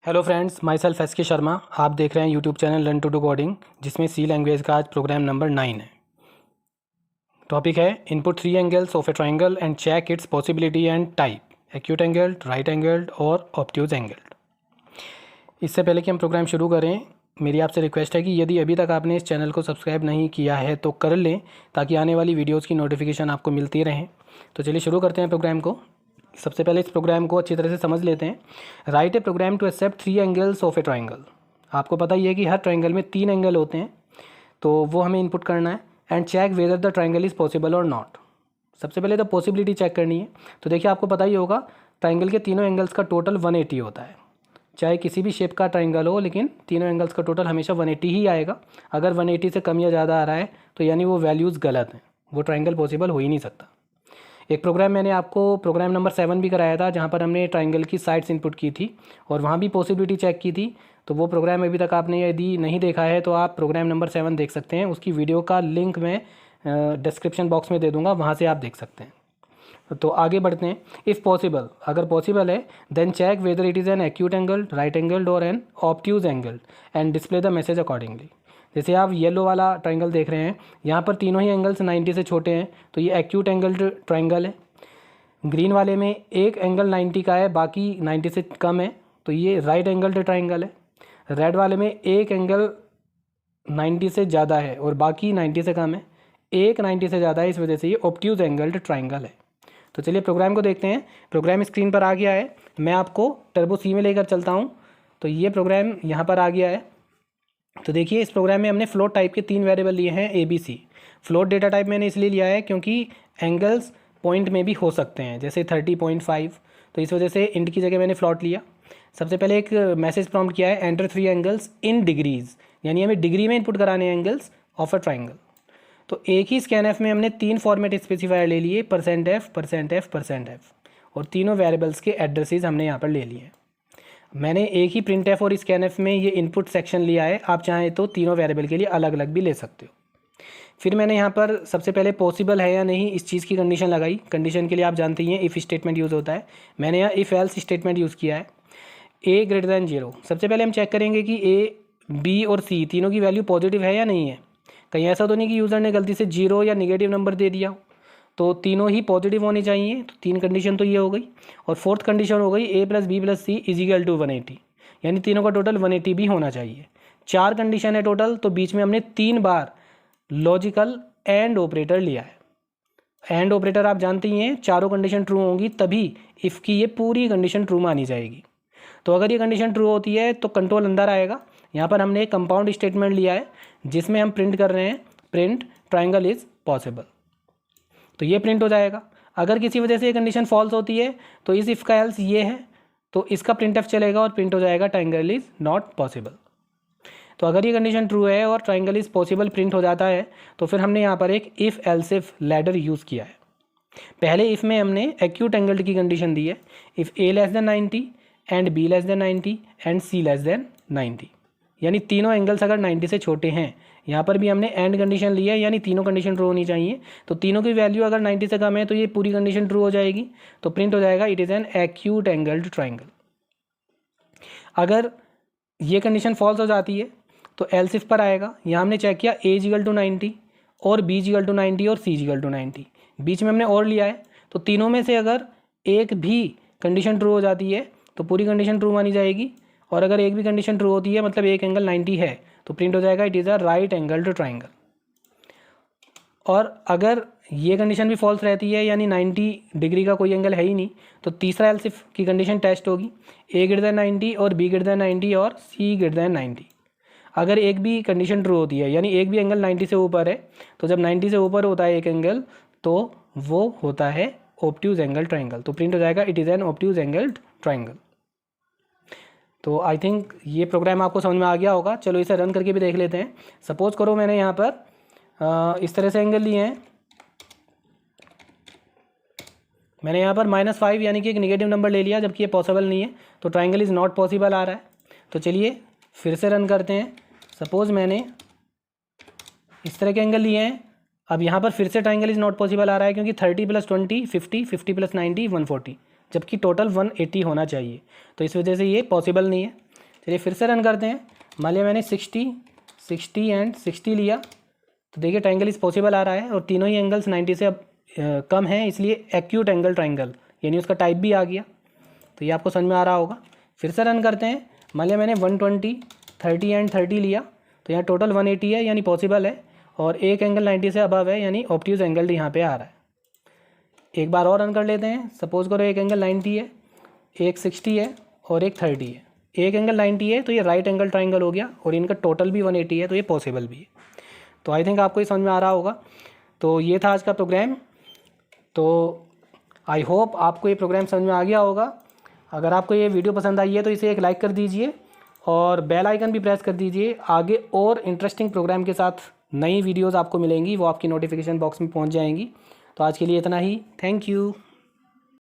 Hello friends, myself S K Sharma. आप देख रहे हैं YouTube channel learn to do coding, जिसमें सी लैंग्वेज का आज प्रोग्राम नंबर 9 है। टॉपिक है input 3 angles of a triangle and check its possibility and type, acute angled, right angled और ऑब्ट्यूज एंगल्ड। इससे पहले कि हम प्रोग्राम शुरू करें, मेरी आपसे रिक्वेस्ट है कि यदि अभी तक आपने इस चैनल को सब्सक्राइब नहीं किया है तो कर लें, ताकि आने वाली वीडियोज़ की नोटिफिकेशन आपको मिलती रहें। तो चलिए शुरू करते हैं प्रोग्राम को। सबसे पहले इस प्रोग्राम को अच्छी तरह से समझ लेते हैं। Write a program to accept 3 angles of a triangle. आपको पता ही है कि हर ट्राइंगल में 3 एंगल होते हैं, तो वो हमें इनपुट करना है। And check whether the triangle is possible और नॉट। सबसे पहले तो पॉसिबिलिटी चेक करनी है। तो देखिए, आपको पता ही होगा ट्राइंगल के तीनों एंगल्स का टोटल 180 होता है। चाहे किसी भी शेप का ट्राइंगल हो, लेकिन तीनों एंगल्स का टोटल हमेशा 180 ही आएगा। अगर 180 से कम या ज़्यादा आ रहा है तो यानी वो वैल्यूज़ गलत हैं, वो ट्राइंगल पॉसिबल हो ही नहीं सकता। एक प्रोग्राम मैंने आपको प्रोग्राम नंबर 7 भी कराया था, जहाँ पर हमने ट्राइंगल की साइड्स इनपुट की थी और वहाँ भी पॉसिबिलिटी चेक की थी। तो वो प्रोग्राम अभी तक आपने यदि नहीं देखा है तो आप प्रोग्राम नंबर 7 देख सकते हैं। उसकी वीडियो का लिंक मैं डिस्क्रिप्शन बॉक्स में दे दूँगा, वहाँ से आप देख सकते हैं। तो आगे बढ़ते हैं। इफ़ पॉसिबल, अगर पॉसिबल है, then check whether it is an acute angle, right angled और an obtuse angle and display the message accordingly. जैसे आप येलो वाला ट्राइंगल देख रहे हैं, यहाँ पर तीनों ही एंगल्स 90 से छोटे हैं, तो ये एक्यूट एंगल्ड ट्राइंगल है। ग्रीन वाले में एक एंगल 90 का है, बाकी 90 से कम है, तो ये राइट एंगल्ड ट्राइंगल है। रेड वाले में एक एंगल 90 से ज़्यादा है और बाकी 90 से कम है, एक 90 से ज़्यादा है, इस वजह से ये ऑब्ट्यूज एंगल्ड ट्राइंगल है। तो चलिए प्रोग्राम को देखते हैं। प्रोग्राम स्क्रीन पर आ गया है, मैं आपको टर्बो सी में लेकर चलता हूँ। तो ये प्रोग्राम यहाँ पर आ गया है। तो देखिए, इस प्रोग्राम में हमने फ्लोट टाइप के 3 वेरिएबल लिए हैं, A B C. Float data type मैंने इसलिए लिया है क्योंकि एंगल्स पॉइंट में भी हो सकते हैं, जैसे 30.5, तो इस वजह से इंट की जगह मैंने फ्लॉट लिया। सबसे पहले एक मैसेज प्रॉम्प्ट किया है, एंटर 3 एंगल्स इन डिग्रीज, यानी हमें डिग्री में इनपुट कराने हैं एंगल्स ऑफ अ ट्राइंगल। तो एक ही स्कैन में हमने 3 फॉर्मेट स्पेसिफायर ले लिए, %f, %f, %f, और तीनों वेरिएबल्स के एड्रेसेस हमने यहाँ पर ले लिए। मैंने एक ही printf और scanf में ये इनपुट सेक्शन लिया है। आप चाहें तो तीनों वेरिएबल के लिए अलग अलग भी ले सकते हो। फिर मैंने यहाँ पर सबसे पहले पॉसिबल है या नहीं इस चीज़ की कंडीशन लगाई। कंडीशन के लिए आप जानते ही हैं इफ़ स्टेटमेंट यूज़ होता है। मैंने यहाँ इफ़ एल्स स्टेटमेंट यूज़ किया है। a <0। सबसे पहले हम चेक करेंगे कि a, b और c तीनों की वैल्यू पॉजिटिव है या नहीं है। कहीं ऐसा तो नहीं कि यूज़र ने गलती से 0 या निगेटिव नंबर दे दिया। तो तीनों ही पॉजिटिव होनी चाहिए। तो 3 कंडीशन तो ये हो गई। और 4th कंडीशन हो गई a + b + c = 180, यानी तीनों का टोटल 180 भी होना चाहिए। 4 कंडीशन है टोटल, तो बीच में हमने 3 बार लॉजिकल एंड ऑपरेटर लिया है। एंड ऑपरेटर आप जानते ही हैं, चारों कंडीशन ट्रू होंगी तभी इफ़ की ये पूरी कंडीशन ट्रू मानी जाएगी। तो अगर ये कंडीशन ट्रू होती है तो कंट्रोल अंदर आएगा। यहाँ पर हमने एक कंपाउंड स्टेटमेंट लिया है, जिसमें हम प्रिंट कर रहे हैं, प्रिंट ट्राइंगल इज़ पॉसिबल। तो ये प्रिंट हो जाएगा। अगर किसी वजह से ये कंडीशन फॉल्स होती है तो इस इफ़ का एल्स ये है, तो इसका प्रिंटफ चलेगा और प्रिंट हो जाएगा ट्राइंगल इज़ नॉट पॉसिबल। तो अगर ये कंडीशन ट्रू है और ट्राइंगल इज़ पॉसिबल प्रिंट हो जाता है, तो फिर हमने यहाँ पर एक if else if ladder use किया है। पहले इफ़ में हमने एक्यूट एंगल्ड की कंडीशन दी है, if a < 90 and b < 90 and c < 90, यानी तीनों एंगल्स अगर 90 से छोटे हैं। यहाँ पर भी हमने एंड कंडीशन ली है, यानी तीनों कंडीशन ट्रू होनी चाहिए। तो तीनों की वैल्यू अगर 90 से कम है तो ये पूरी कंडीशन ट्रू हो जाएगी, तो प्रिंट हो जाएगा it is an acute angled triangle. अगर ये कंडीशन फॉल्स हो जाती है तो एल्स इफ पर आएगा। यहाँ हमने चेक किया a = 90 और b = 90 और c = 90, बीच में हमने और लिया है। तो तीनों में से अगर एक भी कंडीशन ट्रू हो जाती है तो पूरी कंडीशन ट्रू मानी जाएगी, और अगर एक भी कंडीशन ट्रू होती है, मतलब एक एंगल 90 है, तो प्रिंट हो जाएगा it is a right angled triangle. और अगर ये कंडीशन भी फॉल्स रहती है, यानी 90 डिग्री का कोई एंगल है ही नहीं, तो तीसरा एल्स इफ की कंडीशन टेस्ट होगी, a > 90 और b > 90 और c > 90। अगर एक भी कंडीशन ट्रू होती है, यानी एक भी एंगल 90 से ऊपर है, तो जब 90 से ऊपर होता है एक एंगल, तो वो होता है ऑब्ट्यूज एंगल ट्राइंगल। तो प्रिंट हो जाएगा it is N obtuse angled triangle. तो आई थिंक ये प्रोग्राम आपको समझ में आ गया होगा। चलो इसे रन करके भी देख लेते हैं। सपोज़ करो मैंने यहाँ पर इस तरह से एंगल लिए हैं। मैंने यहाँ पर -5 यानी कि एक नेगेटिव नंबर ले लिया, जबकि ये पॉसिबल नहीं है, तो ट्राइंगल इज़ नॉट पॉसिबल आ रहा है। तो चलिए फिर से रन करते हैं। सपोज़ मैंने इस तरह के एंगल लिए हैं। अब यहाँ पर फिर से ट्राइंगल इज़ नॉट पॉसिबल आ रहा है, क्योंकि 30 + 20 50, 50 + 90 140, जबकि टोटल 180 होना चाहिए। तो इस वजह से ये पॉसिबल नहीं है। चलिए फिर से रन करते हैं। मान लिया मैंने 60, 60 एंड 60 लिया, तो देखिए ट्राइंगल इज़ पॉसिबल आ रहा है और तीनों ही एंगल्स 90 से अब कम हैं, इसलिए एक्यूट एंगल ट्राइंगल, यानी उसका टाइप भी आ गया। तो ये आपको समझ में आ रहा होगा। फिर से रन करते हैं। मान लिया मैंने 120, 30 एंड 30 लिया, तो यहाँ टोटल 180 है, यानी पॉसिबल है, और एक एंगल 90 से अबव है, यानी ऑब्ट्यूज एंगल यहाँ पे आ रहा है। एक बार और रन कर लेते हैं। सपोज करो एक एंगल 90 है, एक 60 है और एक 30 है। एक एंगल 90 है तो ये राइट एंगल ट्राइंगल हो गया, और इनका टोटल भी 180 है, तो ये पॉसिबल भी है। तो आई थिंक आपको ये समझ में आ रहा होगा। तो ये था आज का प्रोग्राम। तो आई होप आपको ये प्रोग्राम समझ में आ गया होगा। अगर आपको ये वीडियो पसंद आई है तो इसे एक लाइक कर दीजिए और बेल आइकन भी प्रेस कर दीजिए। आगे और इंटरेस्टिंग प्रोग्राम के साथ नई वीडियोस आपको मिलेंगी, वो आपकी नोटिफिकेशन बॉक्स में पहुंच जाएंगी। तो आज के लिए इतना ही। Thank you.